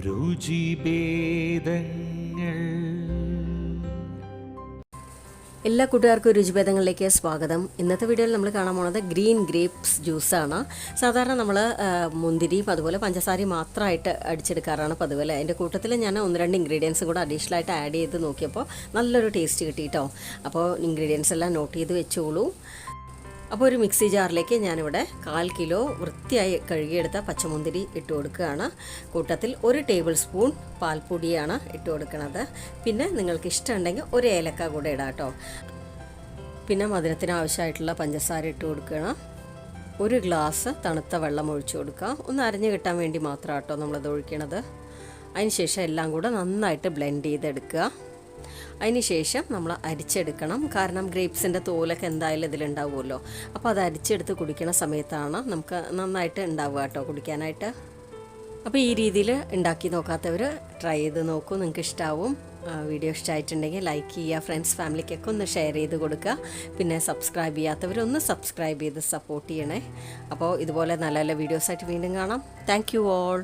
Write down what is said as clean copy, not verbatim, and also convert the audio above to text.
രുചിഭേദങ്ങൾ. എല്ലാ കൂട്ടുകാർക്കും രുചിഭേദങ്ങളിലേക്ക് സ്വാഗതം. ഇന്നത്തെ വീഡിയോയിൽ നമ്മൾ കാണാൻ പോകുന്നത് ഗ്രീൻ ഗ്രേപ്സ് ജ്യൂസാണ്. സാധാരണ നമ്മൾ മുന്തിരിയും അതുപോലെ പഞ്ചസാരയും മാത്രമായിട്ട് അടിച്ചെടുക്കാറാണ് പതിവ് അല്ലേ. അതിൻ്റെ കൂട്ടത്തിൽ ഞാൻ 1-2 ഇൻഗ്രീഡിയൻസ് കൂടെ അഡീഷണലായിട്ട് ആഡ് ചെയ്ത് നോക്കിയപ്പോൾ നല്ലൊരു ടേസ്റ്റ് കിട്ടിയിട്ടോ. അപ്പോൾ ഇൻഗ്രീഡിയൻസ് എല്ലാം നോട്ട് ചെയ്ത് വെച്ചോളൂ. അപ്പോൾ ഒരു മിക്സി ജാറിലേക്ക് ഞാനിവിടെ 1/4 കിലോ വൃത്തിയായി കഴുകിയെടുത്ത പച്ചമുന്തിരി ഇട്ട് കൊടുക്കുകയാണ്. കൂട്ടത്തിൽ 1 ടേബിൾ സ്പൂൺ പാൽപ്പൊടിയാണ് ഇട്ട് കൊടുക്കുന്നത്. പിന്നെ നിങ്ങൾക്ക് ഇഷ്ടമുണ്ടെങ്കിൽ 1 ഏലക്ക കൂടെ ഇടാം കേട്ടോ. പിന്നെ മധുരത്തിന് ആവശ്യമായിട്ടുള്ള പഞ്ചസാര ഇട്ട് കൊടുക്കണം. 1 ഗ്ലാസ് തണുത്ത വെള്ളം ഒഴിച്ചു കൊടുക്കുക. ഒന്ന് അരഞ്ഞു കിട്ടാൻ വേണ്ടി മാത്രം കേട്ടോ നമ്മളത് ഒഴിക്കണത്. അതിനുശേഷം എല്ലാം കൂടെ നന്നായിട്ട് ബ്ലെൻഡ് ചെയ്തെടുക്കുക. അതിനുശേഷം നമ്മൾ അരിച്ചെടുക്കണം. കാരണം ഗ്രേപ്സിൻ്റെ തോലൊക്കെ എന്തായാലും ഇതിലുണ്ടാവുമല്ലോ. അപ്പോൾ അത് അരിച്ചെടുത്ത് കുടിക്കുന്ന സമയത്താണ് നമുക്ക് നന്നായിട്ട് ഉണ്ടാവുക കേട്ടോ കുടിക്കാനായിട്ട്. അപ്പോൾ ഈ രീതിയിൽ ഉണ്ടാക്കി നോക്കാത്തവർ ട്രൈ ചെയ്ത് നോക്കൂ, നിങ്ങൾക്ക് ഇഷ്ടമാവും. വീഡിയോ ഇഷ്ടമായിട്ടുണ്ടെങ്കിൽ ലൈക്ക് ചെയ്യുക, ഫ്രണ്ട്സ് ഫാമിലിക്കൊക്കെ ഒന്ന് ഷെയർ ചെയ്ത് കൊടുക്കുക. പിന്നെ സബ്സ്ക്രൈബ് ചെയ്യാത്തവരൊന്ന് സബ്സ്ക്രൈബ് ചെയ്ത് സപ്പോർട്ട് ചെയ്യണേ. അപ്പോൾ ഇതുപോലെ നല്ല നല്ല വീഡിയോസായിട്ട് വീണ്ടും കാണാം. Thank you all.